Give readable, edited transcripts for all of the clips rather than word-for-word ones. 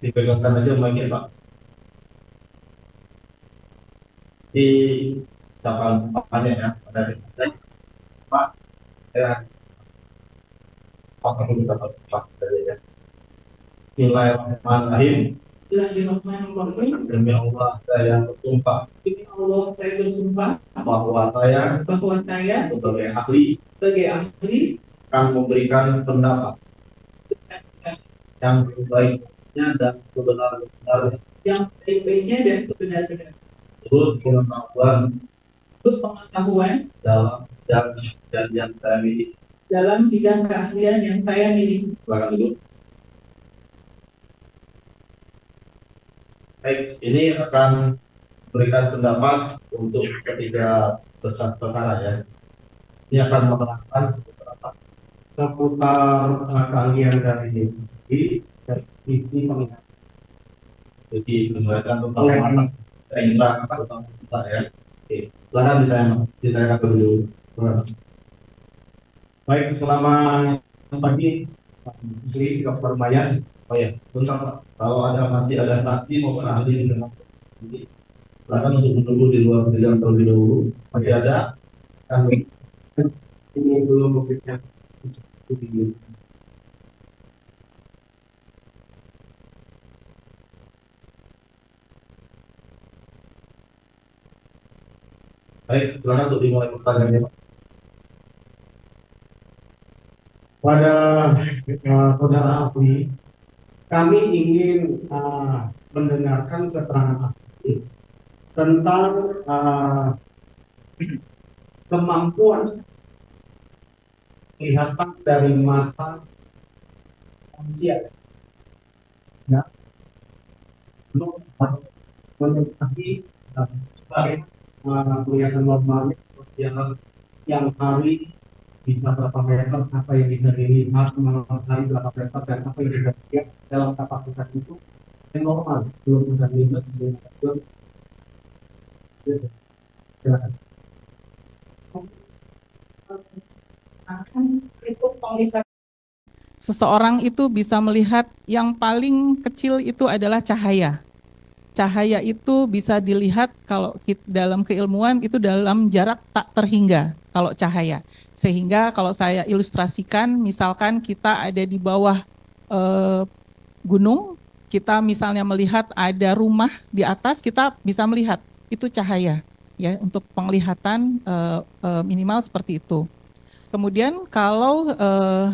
Dipegangkan aja mic-nya Pak. Di ucapan Bapaknya ya, pada hari Pak, saya Pak dulu kata Pak dari ya. Bismillahirrahmanirrahim. Bismillahirrahmanirrahim. Demi Allah saya bersumpah. Demi Allah saya bersumpah bahwa saya sebagai ahli akan memberikan pendapat yang baik-baiknya dan sebenar-benarnya. Yang baik-baiknya dan sebenar-benarnya. Pengetahuan dalam dan yang saya miliki. Dalam bidang keahlian yang saya miliki. Silakan dulu. Baik, ini akan berikan pendapat untuk ketiga berkas perkara ya. Ini akan menerangkan beberapa seputar keahlian dari isi penglihatan. Jadi menjelaskan tentang mana indera tentang kita ya. Oke, silakan ditanyakan dulu. Baik, selamat pagi, Menteri Dr. Maya. Oh ya, bentar, kalau masih ada saksi maupun ahli di dalam ini, silakan untuk menunggu di luar sidang terlebih dahulu. Masih ada kami ini belum memberikan video. Baik, silakan untuk dimulai pertanyaannya, Pak. Pada saudara ahli, kami ingin mendengarkan keterangan ahli tentang kemampuan kelihatan dari mata manusia. Ya, belum menyebabkan kelihatan normalnya yang hari bisa berapa meter, apa yang bisa dilihat malam hari berapa meter, dan apa yang bisa dilihat dalam kapasitas itu yang normal, belum ada minus, plus. Silakan. Seseorang itu bisa melihat yang paling kecil itu adalah cahaya. Cahaya itu bisa dilihat kalau dalam keilmuan itu dalam jarak tak terhingga kalau cahaya. Sehingga kalau saya ilustrasikan, misalkan kita ada di bawah gunung, kita misalnya melihat ada rumah di atas, kita bisa melihat itu cahaya. Ya, untuk penglihatan minimal seperti itu. Kemudian kalau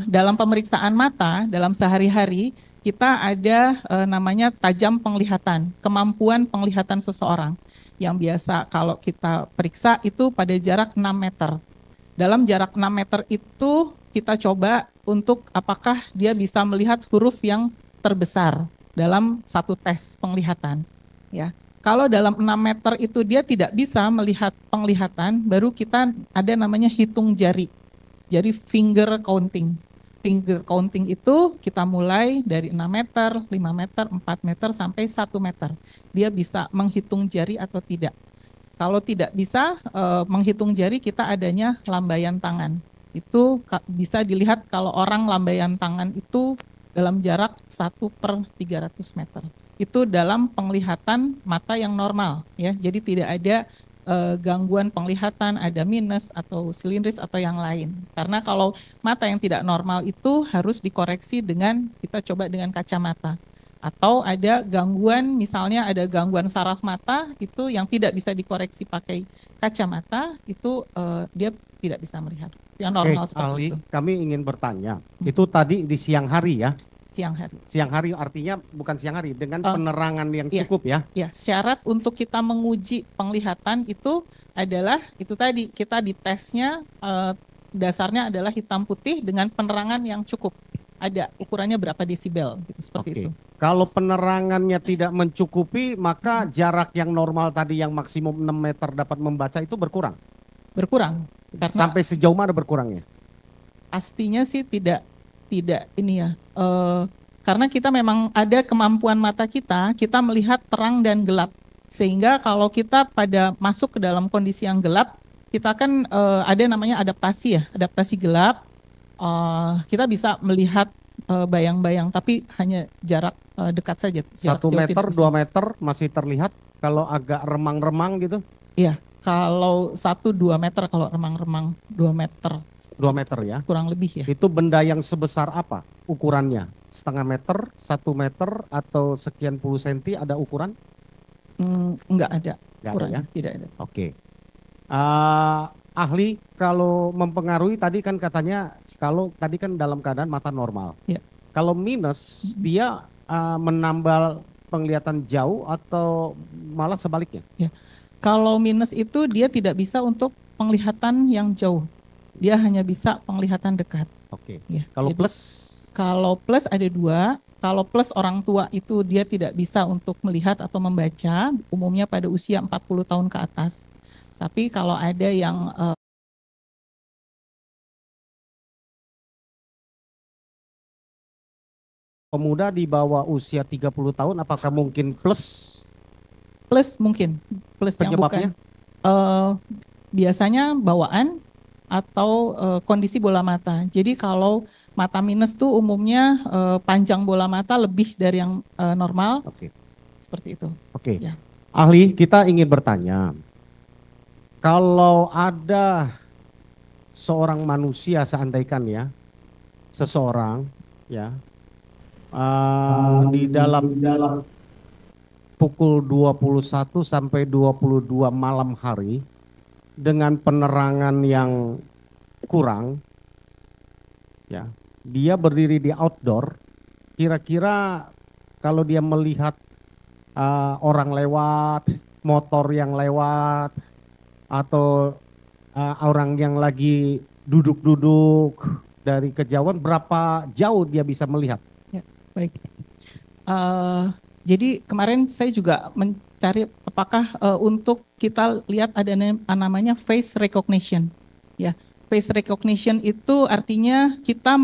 dalam pemeriksaan mata, dalam sehari-hari, kita ada namanya tajam penglihatan, kemampuan penglihatan seseorang. Yang biasa kalau kita periksa itu pada jarak 6 meter. Dalam jarak 6 meter itu kita coba untuk apakah dia bisa melihat huruf yang terbesar dalam satu tes penglihatan. Ya. Kalau dalam 6 meter itu dia tidak bisa melihat penglihatan, baru kita ada namanya hitung jari. Jadi finger counting. Finger counting itu kita mulai dari 6 meter, 5 meter, 4 meter, sampai 1 meter. Dia bisa menghitung jari atau tidak. Kalau tidak bisa menghitung jari, kita adanya lambaian tangan. Itu bisa dilihat kalau orang lambaian tangan itu dalam jarak 1/300 meter. Itu dalam penglihatan mata yang normal, ya. Jadi tidak ada gangguan penglihatan, ada minus atau silindris atau yang lain. Karena kalau mata yang tidak normal itu harus dikoreksi dengan kita coba dengan kacamata. Atau ada gangguan, misalnya ada gangguan saraf mata itu yang tidak bisa dikoreksi pakai kacamata, itu dia tidak bisa melihat. Yang normal seperti ahli, itu. kami ingin bertanya, itu tadi di siang hari ya? Siang hari. Siang hari artinya bukan siang hari, dengan penerangan yang cukup ya? Ya, syarat untuk kita menguji penglihatan itu adalah, itu tadi, kita ditesnya dasarnya adalah hitam putih dengan penerangan yang cukup. Ada ukurannya berapa desibel, gitu, seperti itu. Kalau penerangannya tidak mencukupi, maka jarak yang normal tadi yang maksimum 6 meter dapat membaca itu berkurang? Berkurang. Karena sampai sejauh mana berkurangnya? Pastinya sih tidak ini ya, karena kita memang ada kemampuan mata kita melihat terang dan gelap. Sehingga kalau kita pada masuk ke dalam kondisi yang gelap, kita kan ada namanya adaptasi ya, adaptasi gelap. Kita bisa melihat bayang-bayang, tapi hanya jarak dekat saja. Jarak 1 jauh meter, tidak bisa. 2 meter masih terlihat kalau agak remang-remang gitu? Iya, kalau 1-2 meter, kalau remang-remang 2 meter. 2 meter ya? Kurang lebih ya. Itu benda yang sebesar apa ukurannya? Setengah meter, 1 meter, atau sekian puluh senti ada ukuran? Enggak ada Nggak ada ukurannya, ya? tidak ada. Oke. Ahli, kalau mempengaruhi tadi kan katanya, kalau tadi kan dalam keadaan mata normal. Ya. Kalau minus, dia menambah penglihatan jauh atau malah sebaliknya? Kalau minus itu dia tidak bisa untuk penglihatan yang jauh. Dia hanya bisa penglihatan dekat. Oke. Ya, Kalau jadi plus? kalau plus ada 2. Kalau plus orang tua itu dia tidak bisa untuk melihat atau membaca, umumnya pada usia 40 tahun ke atas. Tapi kalau ada yang pemuda di bawah usia 30 tahun, apakah mungkin plus? plus mungkin, plus yang Penyebabnya? bukan. Biasanya bawaan atau kondisi bola mata. Jadi kalau mata minus tuh umumnya panjang bola mata lebih dari yang normal, Oke. seperti itu. Oke. Ya. Ahli, kita ingin bertanya, kalau ada seorang manusia, seandainya ya, seseorang ya, di dalam pukul 21 sampai 22 malam hari dengan penerangan yang kurang, ya, dia berdiri di outdoor, kira-kira kalau dia melihat orang lewat, motor yang lewat, atau orang yang lagi duduk-duduk dari kejauhan, berapa jauh dia bisa melihat? Ya, baik. Jadi kemarin saya juga mencari apakah untuk kita lihat ada namanya face recognition. Ya, face recognition itu artinya kita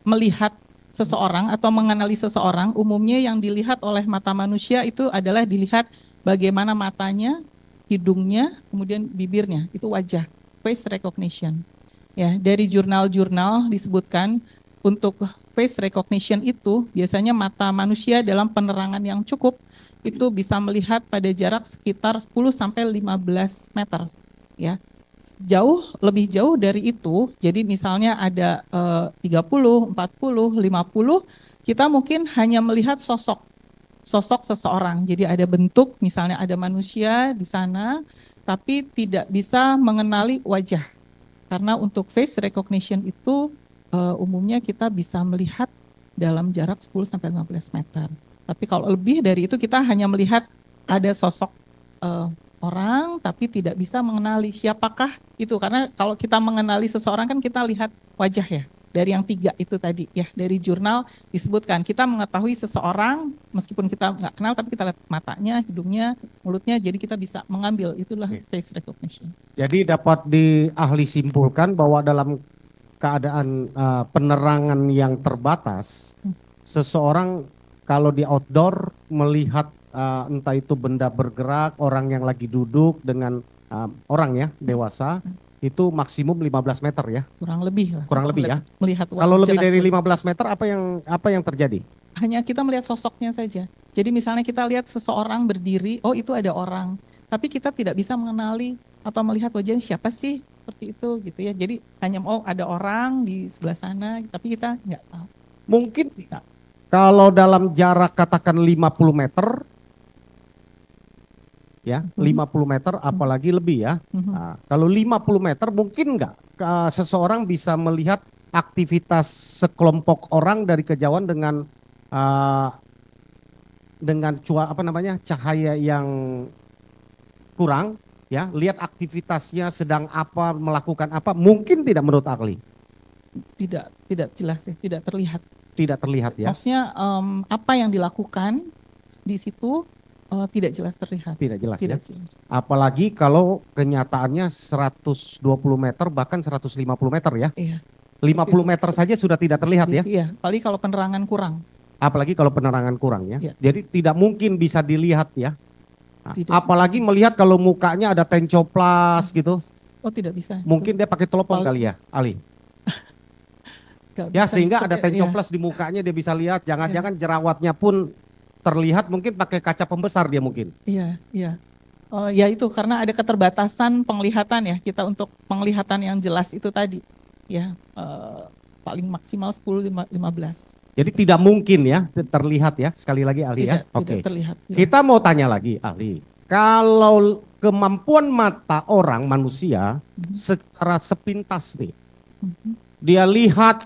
melihat seseorang atau mengenali seseorang. Umumnya yang dilihat oleh mata manusia itu adalah dilihat bagaimana matanya, hidungnya, kemudian bibirnya, itu wajah, face recognition. Ya, dari jurnal-jurnal disebutkan untuk face recognition itu biasanya mata manusia dalam penerangan yang cukup itu bisa melihat pada jarak sekitar 10 sampai 15 meter, ya. Lebih jauh dari itu. Jadi misalnya ada 30, 40, 50, kita mungkin hanya melihat sosok seseorang. Jadi ada bentuk, misalnya ada manusia di sana, tapi tidak bisa mengenali wajah. Karena untuk face recognition itu umumnya kita bisa melihat dalam jarak 10 sampai 15 meter. Tapi kalau lebih dari itu kita hanya melihat ada sosok orang tapi tidak bisa mengenali siapakah itu. Karena kalau kita mengenali seseorang kan kita lihat wajah ya. Dari yang 3 itu tadi ya, dari jurnal disebutkan kita mengetahui seseorang meskipun kita nggak kenal tapi kita lihat matanya, hidungnya, mulutnya, jadi kita bisa mengambil, itulah face recognition. Jadi dapat ahli simpulkan bahwa dalam keadaan penerangan yang terbatas, seseorang kalau di outdoor melihat entah itu benda bergerak, orang yang lagi duduk dengan orang ya dewasa, itu maksimum 15 meter ya? Kurang lebih lah. Kurang lebih ya? Melihat kalau lebih dari 15 meter apa yang terjadi? Hanya kita melihat sosoknya saja. Jadi misalnya kita lihat seseorang berdiri, oh itu ada orang. Tapi kita tidak bisa mengenali atau melihat wajahnya siapa sih, seperti itu gitu ya. Jadi hanya ada orang di sebelah sana, tapi kita nggak tahu. Mungkin tidak. Kalau dalam jarak katakan 50 meter, ya 50 meter apalagi lebih ya. Nah, kalau 50 meter mungkin nggak seseorang bisa melihat aktivitas sekelompok orang dari kejauhan dengan cahaya yang kurang, ya, lihat aktivitasnya sedang apa, melakukan apa, mungkin tidak menurut ahli? Tidak jelas ya, tidak terlihat. Tidak terlihat ya? Maksudnya apa yang dilakukan di situ tidak jelas terlihat. Tidak jelas tidak ya? Jelas. Apalagi kalau kenyataannya 120 meter bahkan 150 meter ya? Iya. 50 meter saja sudah tidak terlihat ya? Iya, apalagi kalau penerangan kurang. Apalagi kalau penerangan kurang ya? Iya. Jadi tidak mungkin bisa dilihat ya? Nah, apalagi bisa. melihat kalau mukanya ada tencoplas gitu. Oh tidak bisa. Mungkin dia pakai telepon kali ya, Ali? Nggak Ya bisa sehingga ada seperti- ya, tencoplos di mukanya dia bisa lihat, jangan-jangan jerawatnya pun terlihat, mungkin pakai kaca pembesar dia mungkin. iya, iya. Oh, ya itu karena ada keterbatasan penglihatan ya kita untuk penglihatan yang jelas itu tadi ya paling maksimal 10-15. Jadi tidak mungkin ya terlihat ya, sekali lagi ahli ya. Tidak, Oke. tidak terlihat. Kita mau tanya lagi ahli. Kalau kemampuan mata orang manusia secara sepintas nih, Mhm. dia lihat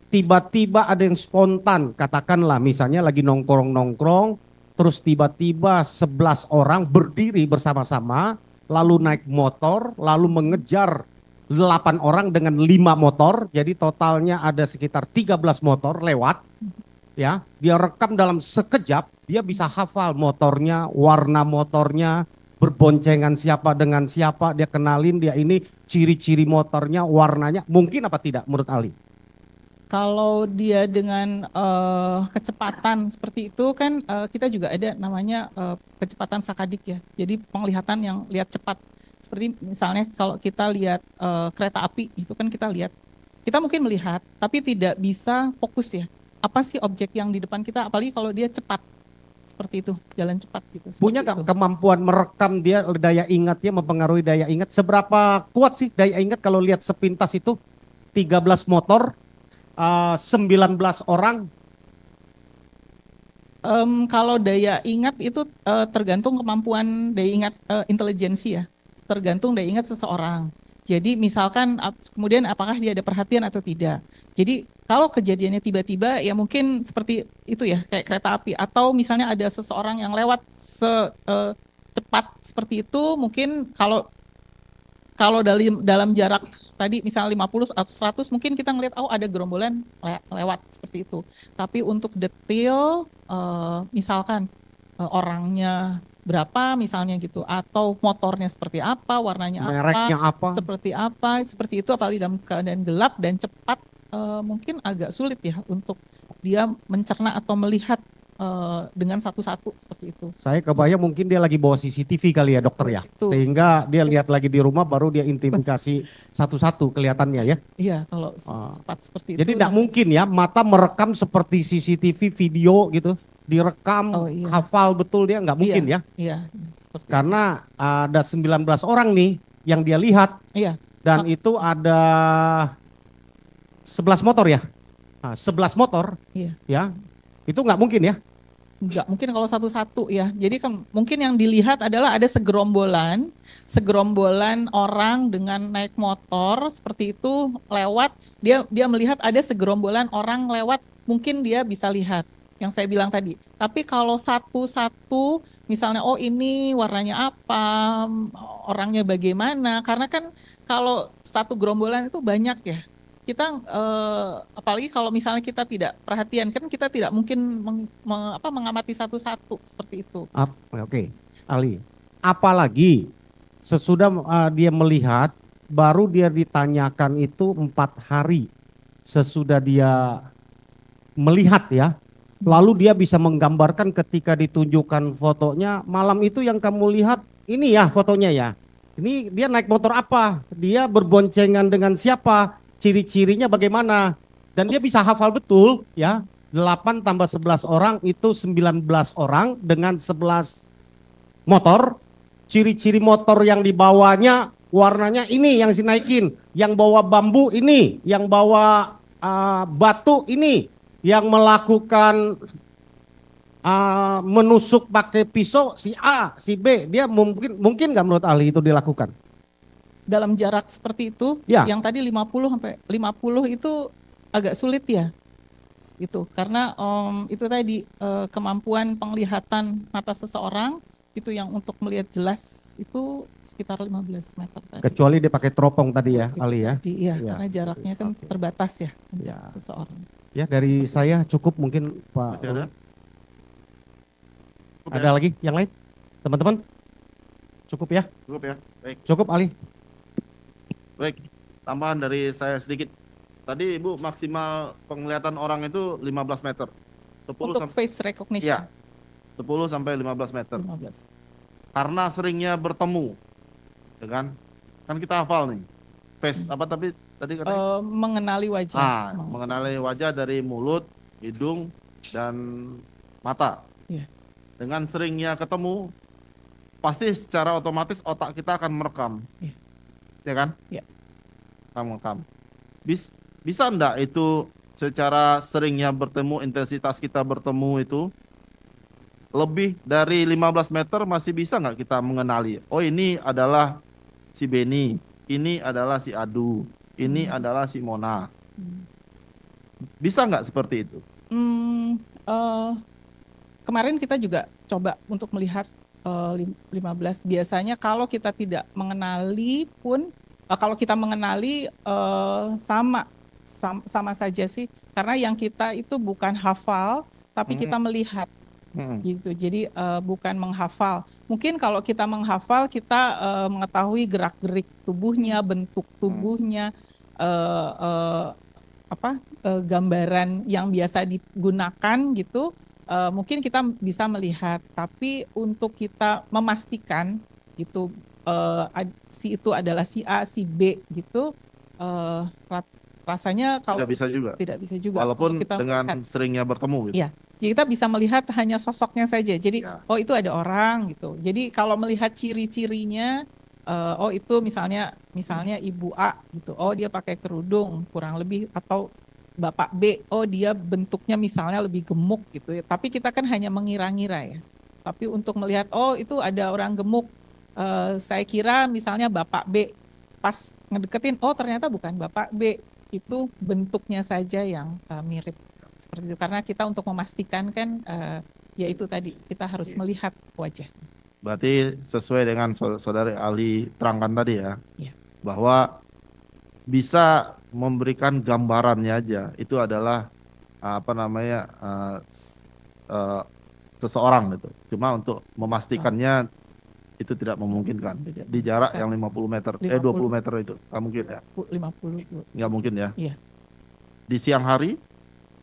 tiba-tiba ada yang spontan, katakanlah misalnya lagi nongkrong-nongkrong, terus tiba-tiba 11 orang berdiri bersama-sama, lalu naik motor, lalu mengejar 8 orang dengan 5 motor, jadi totalnya ada sekitar 13 motor lewat. Ya, dia rekam dalam sekejap, dia bisa hafal motornya, warna motornya, berboncengan siapa dengan siapa, dia kenalin dia ini, ciri-ciri motornya, warnanya, mungkin apa tidak menurut Ali? Kalau dia dengan kecepatan seperti itu kan kita juga ada namanya kecepatan sakadik ya. Jadi penglihatan yang lihat cepat. Seperti misalnya kalau kita lihat kereta api itu kan kita lihat, kita mungkin melihat tapi tidak bisa fokus ya. Apa sih objek yang di depan kita? Apalagi kalau dia cepat seperti itu, jalan cepat gitu. Punya seperti nggak itu. kemampuan merekam dia, daya ingatnya mempengaruhi daya ingat? Seberapa kuat sih daya ingat kalau lihat sepintas itu 13 motor, 19 orang? Kalau daya ingat itu tergantung kemampuan daya ingat intelijensi ya, tergantung daya ingat seseorang. Jadi misalkan kemudian apakah dia ada perhatian atau tidak. Jadi kalau kejadiannya tiba-tiba ya mungkin seperti itu ya kayak kereta api atau misalnya ada seseorang yang lewat cepat seperti itu mungkin kalau dalam jarak tadi misalnya 50 atau 100 mungkin kita ngelihat oh ada gerombolan lewat seperti itu. Tapi untuk detail misalkan orangnya berapa misalnya gitu atau motornya seperti apa, warnanya Mereknya apa? seperti itu apalagi dalam keadaan gelap dan cepat mungkin agak sulit ya untuk dia mencerna atau melihat dengan satu-satu seperti itu. Saya kebayang mungkin dia lagi bawa CCTV kali ya dokter ya. Betul. Sehingga dia lihat lagi di rumah baru dia intimidasi satu-satu kelihatannya ya. Iya, kalau cepat seperti itu. Jadi tidak mungkin ya mata merekam seperti CCTV video gitu. Direkam, Oh, iya. hafal betul dia, nggak mungkin ya. Iya, seperti Karena ada 19 orang nih yang dia lihat iya. dan itu ada 11 motor ya. Nah, 11 motor Iya. ya. Itu nggak mungkin ya. Enggak mungkin kalau satu-satu ya. Jadi kan mungkin yang dilihat adalah ada segerombolan orang dengan naik motor seperti itu lewat. Dia melihat ada segerombolan orang lewat, mungkin dia bisa lihat yang saya bilang tadi. Tapi kalau satu-satu misalnya oh ini warnanya apa, orangnya bagaimana, karena kan kalau satu gerombolan itu banyak ya. Kita apalagi kalau misalnya kita tidak perhatian kan kita tidak mungkin mengamati satu-satu seperti itu. Oke, Ali. Apalagi sesudah dia melihat, baru dia ditanyakan itu 4 hari sesudah dia melihat ya. Lalu dia bisa menggambarkan ketika ditunjukkan fotonya, malam itu yang kamu lihat ini ya fotonya ya. Ini dia naik motor apa? Dia berboncengan dengan siapa? Ciri-cirinya bagaimana? Dan dia bisa hafal betul ya. 8 tambah 11 orang itu 19 orang dengan 11 motor. Ciri-ciri motor yang dibawanya warnanya ini yang dinaikin. Yang bawa bambu ini, yang bawa batu ini, yang melakukan menusuk pakai pisau si A, si B. Dia mungkin nggak menurut ahli itu dilakukan? Dalam jarak seperti itu, Ya. yang tadi 50 sampai 50 itu agak sulit ya. Itu karena itu tadi kemampuan penglihatan mata seseorang itu yang untuk melihat jelas itu sekitar 15 meter tadi. Kecuali dia pakai teropong tadi ya, Ali ya. Iya, Ya. karena jaraknya kan terbatas ya untuk Ya. seseorang. Ya dari saya cukup mungkin Pak. Masih ada? Ada lagi yang lain? Teman-teman? Cukup ya? Cukup ya. Baik, Cukup Ali. baik. Tambahan dari saya sedikit. Tadi Ibu maksimal penglihatan orang itu 15 meter. 10 Untuk sampai face recognition. Iya. 10 sampai 15 meter. 15. Karena seringnya bertemu. Ya kan? Kan kita hafal nih. Face apa tapi tadi katanya? Mengenali wajah. Mengenali wajah dari mulut, hidung, dan mata. Iya. Dengan seringnya ketemu, pasti secara otomatis otak kita akan merekam. Iya. Ya kan? Iya. Merekam. Bisa enggak itu secara seringnya bertemu, intensitas kita bertemu itu lebih dari 15 meter masih bisa nggak kita mengenali? Oh, ini adalah si Beni, ini adalah si Adu, ini adalah si Mona. Bisa nggak seperti itu? Kemarin kita juga coba untuk melihat 15. Biasanya kalau kita tidak mengenali pun, kalau kita mengenali sama saja sih, karena yang kita itu bukan hafal, tapi kita melihat. Gitu. Jadi bukan menghafal. Mungkin kalau kita menghafal, kita mengetahui gerak-gerik tubuhnya, bentuk tubuhnya, gambaran yang biasa digunakan gitu. Mungkin kita bisa melihat. Tapi untuk kita memastikan gitu si itu adalah si A, si B gitu, rasanya kalau tidak bisa juga. Walaupun kita dengan melihat. Seringnya bertemu gitu. Iya. Kita bisa melihat hanya sosoknya saja. Jadi, oh itu ada orang gitu. Jadi kalau melihat ciri-cirinya, oh itu misalnya Ibu A gitu. Oh dia pakai kerudung kurang lebih, atau Bapak B, oh dia bentuknya misalnya lebih gemuk gitu ya. Tapi kita kan hanya mengira-ngira ya. Tapi untuk melihat, oh itu ada orang gemuk, saya kira misalnya Bapak B, pas ngedeketin, oh ternyata bukan Bapak B, itu bentuknya saja yang mirip. Seperti itu, karena kita untuk memastikan kan ya itu tadi kita harus melihat wajah. Berarti sesuai dengan saudari ahli terangkan tadi ya, bahwa bisa memberikan gambarannya aja itu adalah seseorang gitu. Cuma untuk memastikannya itu tidak memungkinkan di jarak yang 50 meter, 20 meter itu nggak mungkin ya. 50 nggak mungkin ya. Iya. Di siang hari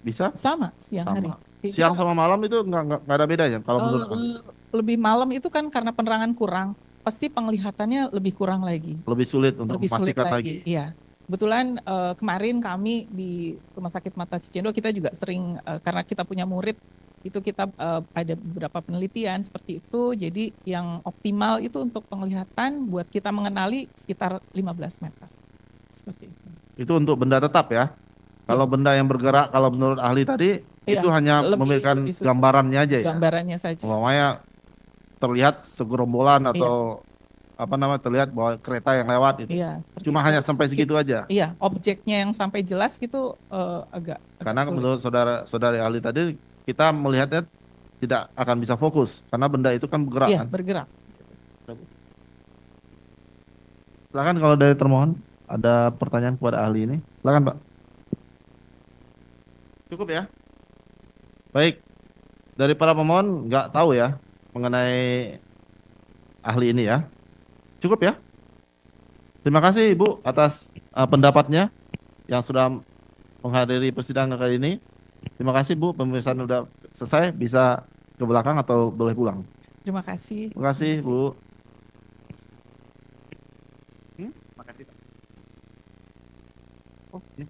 bisa? Sama siang hari. Siang sama malam itu nggak ada bedanya kalau menurut kamu? Lebih malam itu kan karena penerangan kurang, pasti penglihatannya lebih kurang lagi. Lebih sulit untuk memastikan lagi. Iya. Kebetulan kemarin kami di Rumah Sakit Mata Cicendo kita juga sering karena kita punya murid itu kita ada beberapa penelitian seperti itu. Jadi yang optimal itu untuk penglihatan buat kita mengenali sekitar 15 meter. Seperti itu. Itu untuk benda tetap ya. Kalau benda yang bergerak, kalau menurut ahli tadi, itu hanya memberikan gambarannya aja ya. Gambarannya saja. Umpamanya terlihat segerombolan atau terlihat bahwa kereta yang lewat itu. Iya, cuma itu. Hanya sampai segitu aja. Iya, objeknya yang sampai jelas gitu agak karena sulit. Menurut saudari ahli tadi, kita melihatnya tidak akan bisa fokus karena benda itu kan bergerak. Iya, kan? Bergerak. Silakan kalau dari termohon ada pertanyaan kepada ahli ini. Silakan, Pak. Cukup ya. Baik. Dari para pemohon nggak tahu ya mengenai ahli ini ya. Cukup ya. Terima kasih Ibu atas pendapatnya yang sudah menghadiri persidangan kali ini. Terima kasih Bu, pemeriksaan sudah selesai, bisa ke belakang atau boleh pulang. Terima kasih. Terima kasih Bu. Terima kasih. Oh, ini.